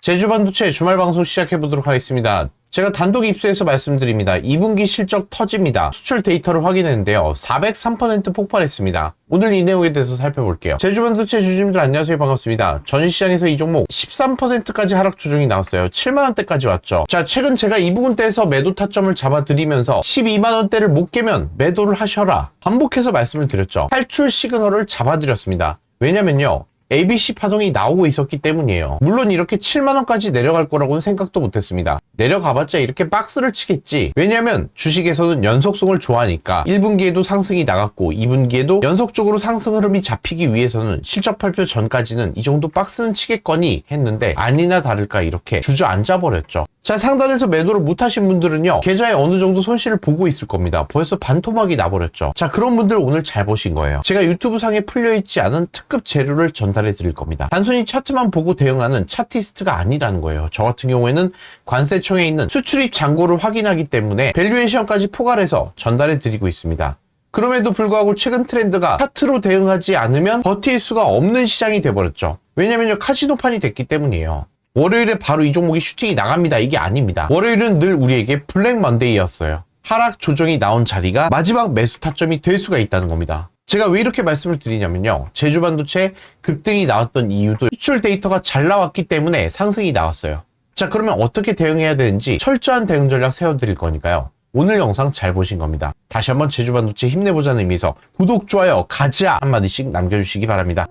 제주반도체 주말 방송 시작해보도록 하겠습니다. 제가 단독 입수해서 말씀드립니다. 2분기 실적 터집니다. 수출 데이터를 확인했는데요. 403% 폭발했습니다. 오늘 이 내용에 대해서 살펴볼게요. 제주반도체 주주님들 안녕하세요. 반갑습니다. 전일시장에서 이 종목 13%까지 하락 조정이 나왔어요. 7만원대까지 왔죠. 자, 최근 제가 이 부분대에서 매도 타점을 잡아드리면서 12만원대를 못 깨면 매도를 하셔라 반복해서 말씀을 드렸죠. 탈출 시그널을 잡아드렸습니다. 왜냐면요, ABC 파동이 나오고 있었기 때문이에요. 물론 이렇게 7만원까지 내려갈 거라고는 생각도 못했습니다. 내려가봤자 이렇게 박스를 치겠지. 왜냐면 주식에서는 연속성을 좋아하니까 1분기에도 상승이 나갔고 2분기에도 연속적으로 상승 흐름이 잡히기 위해서는 실적 발표 전까지는 이 정도 박스는 치겠거니 했는데 아니나 다를까 이렇게 주저앉아 버렸죠. 자, 상단에서 매도를 못하신 분들은요, 계좌에 어느 정도 손실을 보고 있을 겁니다. 벌써 반토막이 나버렸죠. 자, 그런 분들 오늘 잘 보신 거예요. 제가 유튜브 상에 풀려있지 않은 특급 재료를 전달해 드릴 겁니다. 단순히 차트만 보고 대응하는 차티스트가 아니라는 거예요. 저 같은 경우에는 관세청에 있는 수출입 잔고를 확인하기 때문에 밸류에이션까지 포괄해서 전달해 드리고 있습니다. 그럼에도 불구하고 최근 트렌드가 차트로 대응하지 않으면 버틸 수가 없는 시장이 돼버렸죠. 왜냐면요, 카지노판이 됐기 때문이에요. 월요일에 바로 이 종목이 슈팅이 나갑니다. 이게 아닙니다. 월요일은 늘 우리에게 블랙 먼데이였어요. 하락 조정이 나온 자리가 마지막 매수 타점이 될 수가 있다는 겁니다. 제가 왜 이렇게 말씀을 드리냐면요, 제주반도체 급등이 나왔던 이유도 수출 데이터가 잘 나왔기 때문에 상승이 나왔어요. 자, 그러면 어떻게 대응해야 되는지 철저한 대응 전략 세워드릴 거니까요, 오늘 영상 잘 보신 겁니다. 다시 한번 제주반도체 힘내보자는 의미에서 구독, 좋아요, 가자 한마디씩 남겨주시기 바랍니다.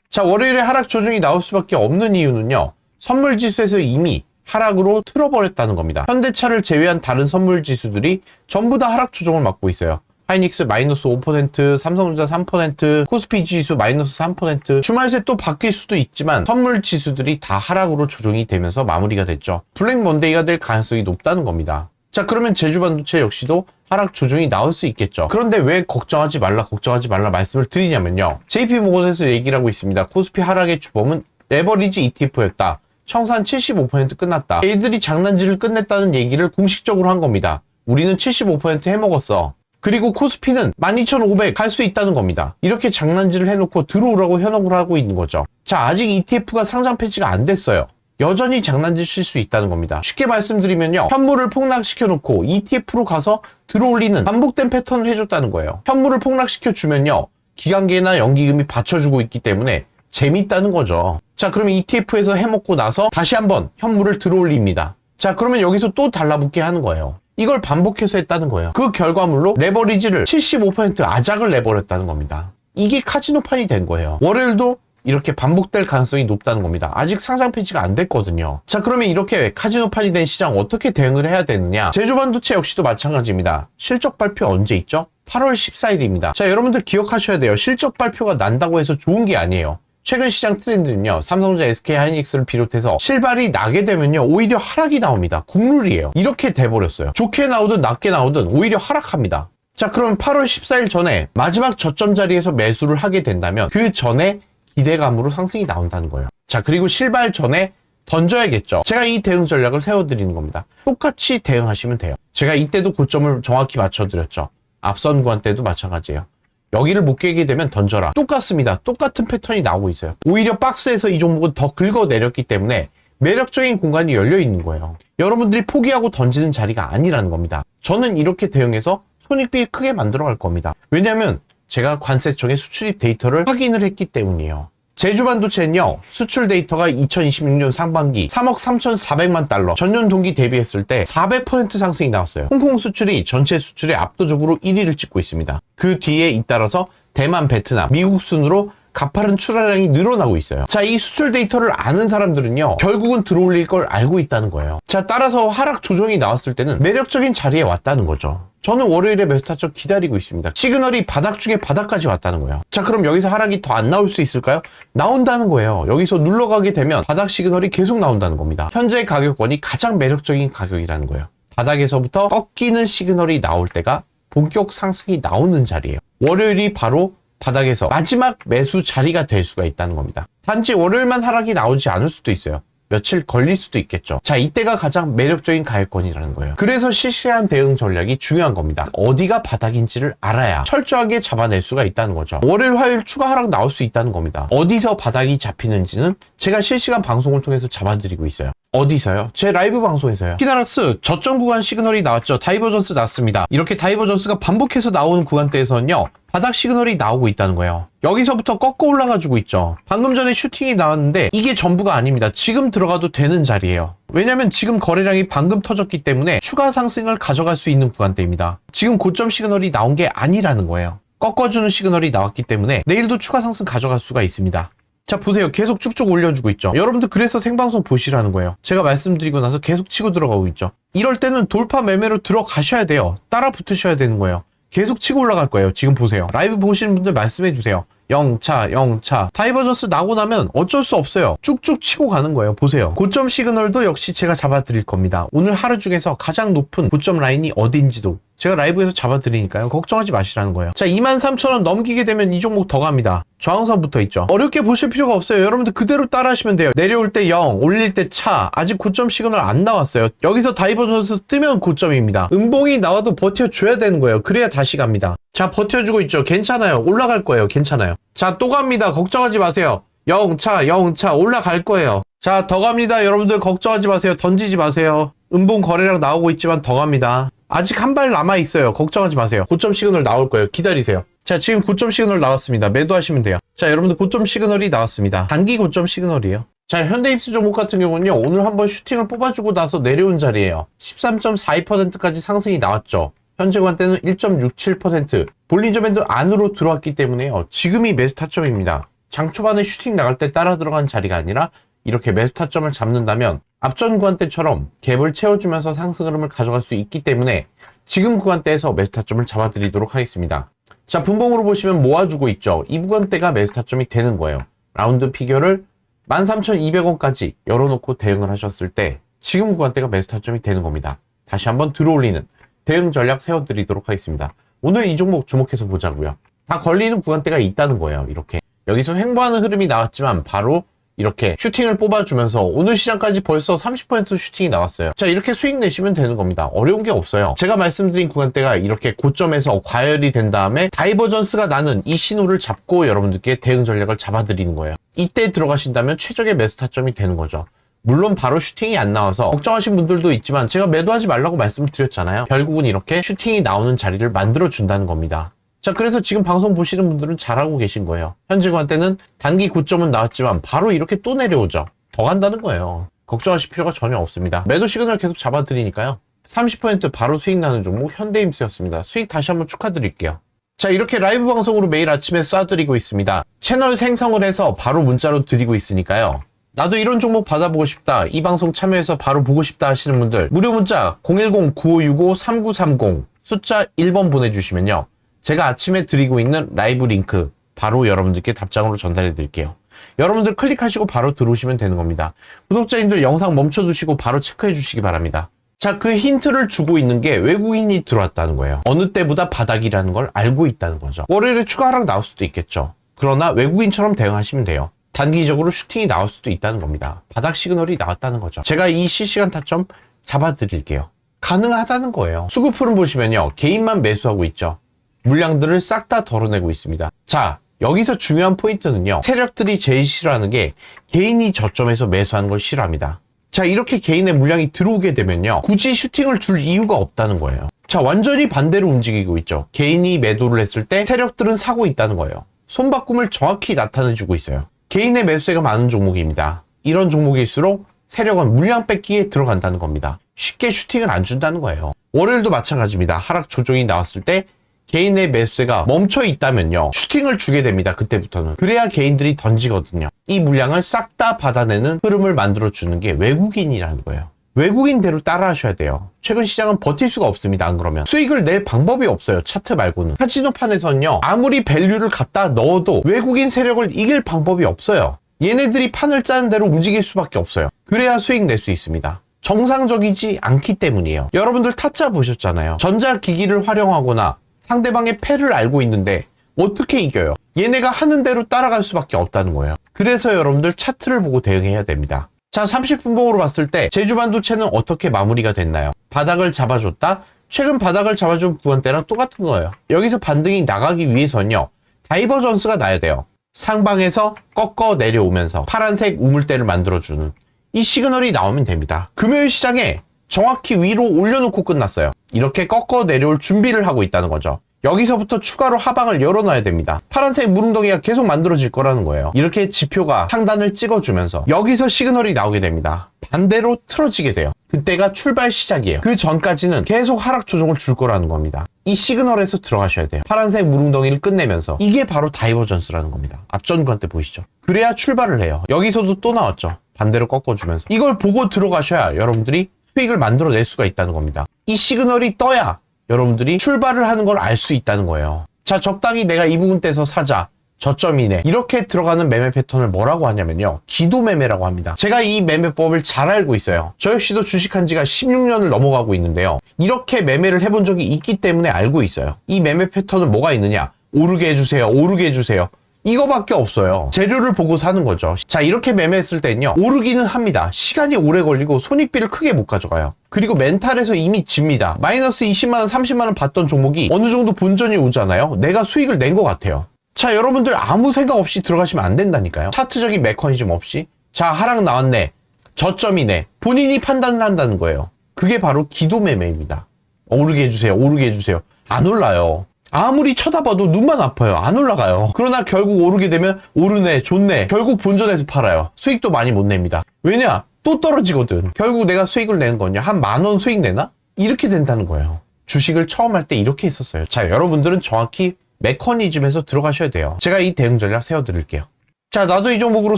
자, 월요일에 하락 조정이 나올 수밖에 없는 이유는요, 선물지수에서 이미 하락으로 틀어버렸다는 겁니다. 현대차를 제외한 다른 선물지수들이 전부 다 하락 조정을 맞고 있어요. 하이닉스 마이너스 5%, 삼성전자 3%, 코스피 지수 마이너스 3%, 주말 새 또 바뀔 수도 있지만 선물지수들이 다 하락으로 조정이 되면서 마무리가 됐죠. 블랙 먼데이가 될 가능성이 높다는 겁니다. 자, 그러면 제주반도체 역시도 하락 조정이 나올 수 있겠죠. 그런데 왜 걱정하지 말라 말씀을 드리냐면요, JP모건에서 얘기를 하고 있습니다. 코스피 하락의 주범은 레버리지 ETF였다. 청산 75% 끝났다. 얘들이 장난질을 끝냈다는 얘기를 공식적으로 한 겁니다. 우리는 75% 해먹었어. 그리고 코스피는 12,500 갈 수 있다는 겁니다. 이렇게 장난질을 해놓고 들어오라고 현혹을 하고 있는 거죠. 자, 아직 ETF가 상장 폐지가 안 됐어요. 여전히 장난질 칠 수 있다는 겁니다. 쉽게 말씀드리면요, 현물을 폭락시켜놓고 ETF로 가서 들어올리는 반복된 패턴을 해줬다는 거예요. 현물을 폭락시켜주면요, 기관계나 연기금이 받쳐주고 있기 때문에 재밌다는 거죠. 자, 그러면 ETF에서 해먹고 나서 다시 한번 현물을 들어올립니다. 자, 그러면 여기서 또 달라붙게 하는 거예요. 이걸 반복해서 했다는 거예요. 그 결과물로 레버리지를 75% 아작을 내버렸다는 겁니다. 이게 카지노판이 된 거예요. 월요일도 이렇게 반복될 가능성이 높다는 겁니다. 아직 상장 폐지가 안 됐거든요. 자, 그러면 이렇게 카지노판이 된 시장 어떻게 대응을 해야 되느냐? 제주반도체 역시도 마찬가지입니다. 실적 발표 언제 있죠? 8월 14일입니다. 자, 여러분들 기억하셔야 돼요. 실적 발표가 난다고 해서 좋은 게 아니에요. 최근 시장 트렌드는요, 삼성전자, SK 하이닉스를 비롯해서 실발이 나게 되면요, 오히려 하락이 나옵니다. 국룰이에요. 이렇게 돼버렸어요. 좋게 나오든 낮게 나오든 오히려 하락합니다. 자, 그럼 8월 14일 전에 마지막 저점 자리에서 매수를 하게 된다면 그 전에 기대감으로 상승이 나온다는 거예요. 자, 그리고 실발 전에 던져야겠죠. 제가 이 대응 전략을 세워드리는 겁니다. 똑같이 대응하시면 돼요. 제가 이때도 고점을 정확히 맞춰드렸죠. 앞선 구간 때도 마찬가지예요. 여기를 못 깨게 되면 던져라. 똑같습니다. 똑같은 패턴이 나오고 있어요. 오히려 박스에서 이 종목은 더 긁어내렸기 때문에 매력적인 공간이 열려 있는 거예요. 여러분들이 포기하고 던지는 자리가 아니라는 겁니다. 저는 이렇게 대응해서 손익비 크게 만들어 갈 겁니다. 왜냐하면 제가 관세청의 수출입 데이터를 확인을 했기 때문이에요. 제주반도체는요, 수출 데이터가 2026년 상반기 3억 3,400만 달러, 전년 동기 대비했을 때 400% 상승이 나왔어요. 홍콩 수출이 전체 수출에 압도적으로 1위를 찍고 있습니다. 그 뒤에 잇따라서 대만, 베트남, 미국 순으로 가파른 출하량이 늘어나고 있어요. 자, 이 수출 데이터를 아는 사람들은요, 결국은 들어올릴 걸 알고 있다는 거예요. 자, 따라서 하락 조정이 나왔을 때는 매력적인 자리에 왔다는 거죠. 저는 월요일에 매수 타점 기다리고 있습니다. 시그널이 바닥 중에 바닥까지 왔다는 거예요. 자, 그럼 여기서 하락이 더 안 나올 수 있을까요? 나온다는 거예요. 여기서 눌러가게 되면 바닥 시그널이 계속 나온다는 겁니다. 현재 가격권이 가장 매력적인 가격이라는 거예요. 바닥에서부터 꺾이는 시그널이 나올 때가 본격 상승이 나오는 자리예요. 월요일이 바로 바닥에서 마지막 매수 자리가 될 수가 있다는 겁니다. 단지 월요일만 하락이 나오지 않을 수도 있어요. 며칠 걸릴 수도 있겠죠. 자, 이때가 가장 매력적인 가액권이라는 거예요. 그래서 실시간 대응 전략이 중요한 겁니다. 어디가 바닥인지를 알아야 철저하게 잡아낼 수가 있다는 거죠. 월요일, 화요일 추가 하락 나올 수 있다는 겁니다. 어디서 바닥이 잡히는지는 제가 실시간 방송을 통해서 잡아드리고 있어요. 어디서요? 제 라이브 방송에서요. 키나락스 저점 구간 시그널이 나왔죠. 다이버전스 났습니다. 이렇게 다이버전스가 반복해서 나오는 구간대에서는요, 바닥 시그널이 나오고 있다는 거예요. 여기서부터 꺾어 올라가지고 있죠. 방금 전에 슈팅이 나왔는데 이게 전부가 아닙니다. 지금 들어가도 되는 자리예요. 왜냐면 지금 거래량이 방금 터졌기 때문에 추가 상승을 가져갈 수 있는 구간대입니다. 지금 고점 시그널이 나온 게 아니라는 거예요. 꺾어주는 시그널이 나왔기 때문에 내일도 추가 상승 가져갈 수가 있습니다. 자, 보세요. 계속 쭉쭉 올려주고 있죠. 여러분들 그래서 생방송 보시라는 거예요. 제가 말씀드리고 나서 계속 치고 들어가고 있죠. 이럴 때는 돌파 매매로 들어가셔야 돼요. 따라 붙으셔야 되는 거예요. 계속 치고 올라갈 거예요. 지금 보세요. 라이브 보시는 분들 말씀해 주세요. 영차. 다이버전스 나고 나면 어쩔 수 없어요. 쭉쭉 치고 가는 거예요. 보세요. 고점 시그널도 역시 제가 잡아드릴 겁니다. 오늘 하루 중에서 가장 높은 고점 라인이 어딘지도 제가 라이브에서 잡아드리니까요. 걱정하지 마시라는 거예요. 자, 23,000원 넘기게 되면 이 종목 더 갑니다. 저항선 붙어 있죠. 어렵게 보실 필요가 없어요. 여러분들 그대로 따라 하시면 돼요. 내려올 때 0, 올릴 때 차. 아직 고점 시그널 안 나왔어요. 여기서 다이버전스 뜨면 고점입니다. 음봉이 나와도 버텨줘야 되는 거예요. 그래야 다시 갑니다. 자, 버텨주고 있죠. 괜찮아요. 올라갈 거예요. 괜찮아요. 자, 또 갑니다. 걱정하지 마세요. 영차 올라갈 거예요. 자, 더 갑니다. 여러분들 걱정하지 마세요. 던지지 마세요. 음봉 거래량 나오고 있지만 더 갑니다. 아직 한 발 남아있어요. 걱정하지 마세요. 고점 시그널 나올 거예요. 기다리세요. 자, 지금 고점 시그널 나왔습니다. 매도하시면 돼요. 자, 여러분들 고점 시그널이 나왔습니다. 단기 고점 시그널이에요. 자, 현대입스 종목 같은 경우는요, 오늘 한번 슈팅을 뽑아주고 나서 내려온 자리예요. 13.42%까지 상승이 나왔죠. 현재 관대는 1.67%. 볼린저 밴드 안으로 들어왔기 때문에요. 지금이 매수 타점입니다. 장 초반에 슈팅 나갈 때 따라 들어간 자리가 아니라 이렇게 매수 타점을 잡는다면 앞전 구간대처럼 갭을 채워주면서 상승 흐름을 가져갈 수 있기 때문에 지금 구간대에서 매수 타점을 잡아드리도록 하겠습니다. 자, 분봉으로 보시면 모아주고 있죠. 이 구간대가 매수 타점이 되는 거예요. 라운드 피겨를 13,200원까지 열어놓고 대응을 하셨을 때 지금 구간대가 매수 타점이 되는 겁니다. 다시 한번 들어올리는 대응 전략 세워드리도록 하겠습니다. 오늘 이 종목 주목해서 보자고요. 다 걸리는 구간대가 있다는 거예요. 이렇게 여기서 횡보하는 흐름이 나왔지만 바로 이렇게 슈팅을 뽑아주면서 오늘 시장까지 벌써 30% 슈팅이 나왔어요. 자, 이렇게 수익 내시면 되는 겁니다. 어려운 게 없어요. 제가 말씀드린 구간대가 이렇게 고점에서 과열이 된 다음에 다이버전스가 나는 이 신호를 잡고 여러분들께 대응 전략을 잡아드리는 거예요. 이때 들어가신다면 최적의 매수 타점이 되는 거죠. 물론 바로 슈팅이 안 나와서 걱정하신 분들도 있지만 제가 매도하지 말라고 말씀을 드렸잖아요. 결국은 이렇게 슈팅이 나오는 자리를 만들어 준다는 겁니다. 자, 그래서 지금 방송 보시는 분들은 잘하고 계신 거예요. 현재 관대는 단기 고점은 나왔지만 바로 이렇게 또 내려오죠. 더 간다는 거예요. 걱정하실 필요가 전혀 없습니다. 매도 시그널 계속 잡아드리니까요. 30% 바로 수익 나는 종목 현대임스였습니다. 수익 다시 한번 축하드릴게요. 자, 이렇게 라이브 방송으로 매일 아침에 쏴드리고 있습니다. 채널 생성을 해서 바로 문자로 드리고 있으니까요. 나도 이런 종목 받아보고 싶다, 이 방송 참여해서 바로 보고 싶다 하시는 분들 무료 문자 010-9565-3930 숫자 1번 보내주시면요. 제가 아침에 드리고 있는 라이브 링크 바로 여러분들께 답장으로 전달해 드릴게요. 여러분들 클릭하시고 바로 들어오시면 되는 겁니다. 구독자님들 영상 멈춰두시고 바로 체크해 주시기 바랍니다. 자, 그 힌트를 주고 있는 게 외국인이 들어왔다는 거예요. 어느 때보다 바닥이라는 걸 알고 있다는 거죠. 월요일에 추가 하락 나올 수도 있겠죠. 그러나 외국인처럼 대응하시면 돼요. 단기적으로 슈팅이 나올 수도 있다는 겁니다. 바닥 시그널이 나왔다는 거죠. 제가 이 실시간 타점 잡아드릴게요. 가능하다는 거예요. 수급풀은 보시면요. 개인만 매수하고 있죠. 물량들을 싹 다 덜어내고 있습니다. 자, 여기서 중요한 포인트는요. 세력들이 제일 싫어하는 게 개인이 저점에서 매수하는 걸 싫어합니다. 자, 이렇게 개인의 물량이 들어오게 되면요. 굳이 슈팅을 줄 이유가 없다는 거예요. 자, 완전히 반대로 움직이고 있죠. 개인이 매도를 했을 때 세력들은 사고 있다는 거예요. 손바꿈을 정확히 나타내주고 있어요. 개인의 매수세가 많은 종목입니다. 이런 종목일수록 세력은 물량 뺏기에 들어간다는 겁니다. 쉽게 슈팅을 안 준다는 거예요. 월요일도 마찬가지입니다. 하락 조정이 나왔을 때 개인의 매수세가 멈춰 있다면요. 슈팅을 주게 됩니다. 그때부터는. 그래야 개인들이 던지거든요. 이 물량을 싹 다 받아내는 흐름을 만들어주는 게 외국인이라는 거예요. 외국인대로 따라 하셔야 돼요. 최근 시장은 버틸 수가 없습니다. 안 그러면. 수익을 낼 방법이 없어요. 차트 말고는. 카지노판에서는요. 아무리 밸류를 갖다 넣어도 외국인 세력을 이길 방법이 없어요. 얘네들이 판을 짜는 대로 움직일 수밖에 없어요. 그래야 수익 낼 수 있습니다. 정상적이지 않기 때문이에요. 여러분들 타짜 보셨잖아요. 전자기기를 활용하거나 상대방의 패를 알고 있는데 어떻게 이겨요? 얘네가 하는 대로 따라갈 수밖에 없다는 거예요. 그래서 여러분들 차트를 보고 대응해야 됩니다. 자, 30분봉으로 봤을 때 제주 반도체는 어떻게 마무리가 됐나요? 바닥을 잡아줬다? 최근 바닥을 잡아준 구간대랑 똑같은 거예요. 여기서 반등이 나가기 위해서는요, 다이버전스가 나야 돼요. 상방에서 꺾어 내려오면서 파란색 우물대를 만들어주는 이 시그널이 나오면 됩니다. 금요일 시장에 정확히 위로 올려놓고 끝났어요. 이렇게 꺾어 내려올 준비를 하고 있다는 거죠. 여기서부터 추가로 하방을 열어놔야 됩니다. 파란색 무릉덩이가 계속 만들어질 거라는 거예요. 이렇게 지표가 상단을 찍어주면서 여기서 시그널이 나오게 됩니다. 반대로 틀어지게 돼요. 그때가 출발 시작이에요. 그 전까지는 계속 하락 조정을 줄 거라는 겁니다. 이 시그널에서 들어가셔야 돼요. 파란색 무릉덩이를 끝내면서 이게 바로 다이버전스라는 겁니다. 앞전 구간 때 보이시죠? 그래야 출발을 해요. 여기서도 또 나왔죠. 반대로 꺾어주면서 이걸 보고 들어가셔야 여러분들이 수익을 만들어낼 수가 있다는 겁니다. 이 시그널이 떠야 여러분들이 출발을 하는 걸 알 수 있다는 거예요. 자, 적당히 내가 이 부분 떼서 사자. 저점이네. 이렇게 들어가는 매매 패턴을 뭐라고 하냐면요, 기도 매매라고 합니다. 제가 이 매매법을 잘 알고 있어요. 저 역시도 주식한 지가 16년을 넘어가고 있는데요. 이렇게 매매를 해본 적이 있기 때문에 알고 있어요. 이 매매 패턴은 뭐가 있느냐? 오르게 해주세요. 오르게 해주세요. 이거밖에 없어요. 재료를 보고 사는 거죠. 자, 이렇게 매매했을 때는요, 오르기는 합니다. 시간이 오래 걸리고 손익비를 크게 못 가져가요. 그리고 멘탈에서 이미 집니다. 마이너스 20만원, 30만원 받던 종목이 어느 정도 본전이 오잖아요. 내가 수익을 낸 것 같아요. 자, 여러분들 아무 생각 없이 들어가시면 안 된다니까요. 차트적인 메커니즘 없이. 자, 하락 나왔네. 저점이네. 본인이 판단을 한다는 거예요. 그게 바로 기도 매매입니다. 오르게 해주세요. 오르게 해주세요. 안 올라요. 아무리 쳐다봐도 눈만 아파요. 안 올라가요. 그러나 결국 오르게 되면 오르네, 좋네. 결국 본전에서 팔아요. 수익도 많이 못 냅니다. 왜냐? 또 떨어지거든. 결국 내가 수익을 내는 거냐? 한 10,000원 수익 내나? 이렇게 된다는 거예요. 주식을 처음 할 때 이렇게 했었어요. 자, 여러분들은 정확히 메커니즘에서 들어가셔야 돼요. 제가 이 대응 전략 세워드릴게요. 자, 나도 이 종목으로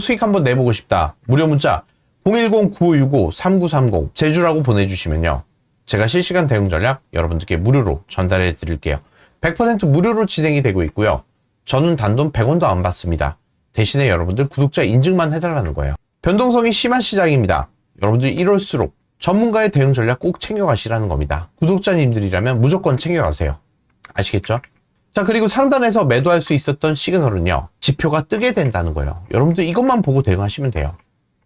수익 한번 내보고 싶다. 무료 문자 010-9565-3930 제주라고 보내주시면요, 제가 실시간 대응 전략 여러분들께 무료로 전달해 드릴게요. 100% 무료로 진행이 되고 있고요. 저는 단돈 100원도 안 받습니다. 대신에 여러분들 구독자 인증만 해달라는 거예요. 변동성이 심한 시장입니다. 여러분들이 이럴수록 전문가의 대응 전략 꼭 챙겨가시라는 겁니다. 구독자님들이라면 무조건 챙겨가세요. 아시겠죠? 자, 그리고 상단에서 매도할 수 있었던 시그널은요, 지표가 뜨게 된다는 거예요. 여러분들 이것만 보고 대응하시면 돼요.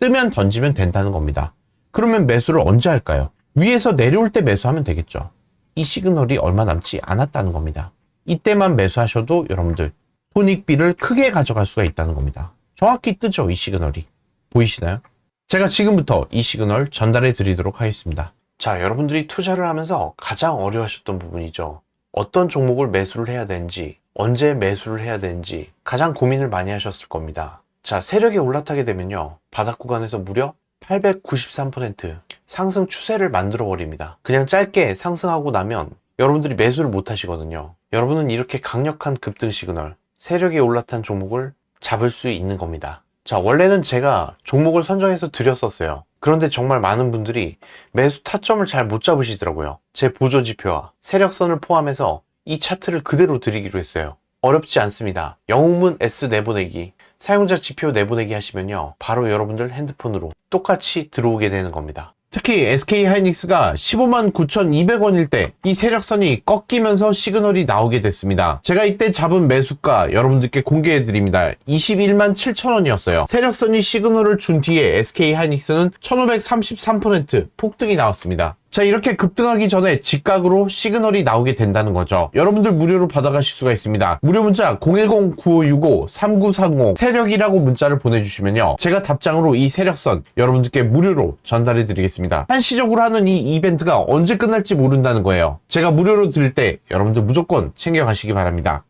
뜨면 던지면 된다는 겁니다. 그러면 매수를 언제 할까요? 위에서 내려올 때 매수하면 되겠죠. 이 시그널이 얼마 남지 않았다는 겁니다. 이때만 매수하셔도 여러분들 손익비를 크게 가져갈 수가 있다는 겁니다. 정확히 뜨죠, 이 시그널이. 보이시나요? 제가 지금부터 이 시그널 전달해 드리도록 하겠습니다. 자, 여러분들이 투자를 하면서 가장 어려워하셨던 부분이죠. 어떤 종목을 매수를 해야 되는지, 언제 매수를 해야 되는지 가장 고민을 많이 하셨을 겁니다. 자, 세력이 올라타게 되면요, 바닥 구간에서 무려 893% 상승 추세를 만들어 버립니다. 그냥 짧게 상승하고 나면 여러분들이 매수를 못 하시거든요. 여러분은 이렇게 강력한 급등 시그널, 세력이 올라탄 종목을 잡을 수 있는 겁니다. 자, 원래는 제가 종목을 선정해서 드렸었어요. 그런데 정말 많은 분들이 매수 타점을 잘 못 잡으시더라고요. 제 보조지표와 세력선을 포함해서 이 차트를 그대로 드리기로 했어요. 어렵지 않습니다. 영웅문 S 내보내기, 사용자 지표 내보내기 하시면요, 바로 여러분들 핸드폰으로 똑같이 들어오게 되는 겁니다. 특히 SK하이닉스가 159,200원일 때 이 세력선이 꺾이면서 시그널이 나오게 됐습니다. 제가 이때 잡은 매수가 여러분들께 공개해 드립니다. 217,000원이었어요. 세력선이 시그널을 준 뒤에 SK하이닉스는 1533% 폭등이 나왔습니다. 자, 이렇게 급등하기 전에 직각으로 시그널이 나오게 된다는 거죠. 여러분들 무료로 받아가실 수가 있습니다. 무료 문자 010-9565-3930 세력이라고 문자를 보내주시면요, 제가 답장으로 이 세력선 여러분들께 무료로 전달해 드리겠습니다. 한시적으로 하는 이 이벤트가 언제 끝날지 모른다는 거예요. 제가 무료로 드릴 때 여러분들 무조건 챙겨가시기 바랍니다.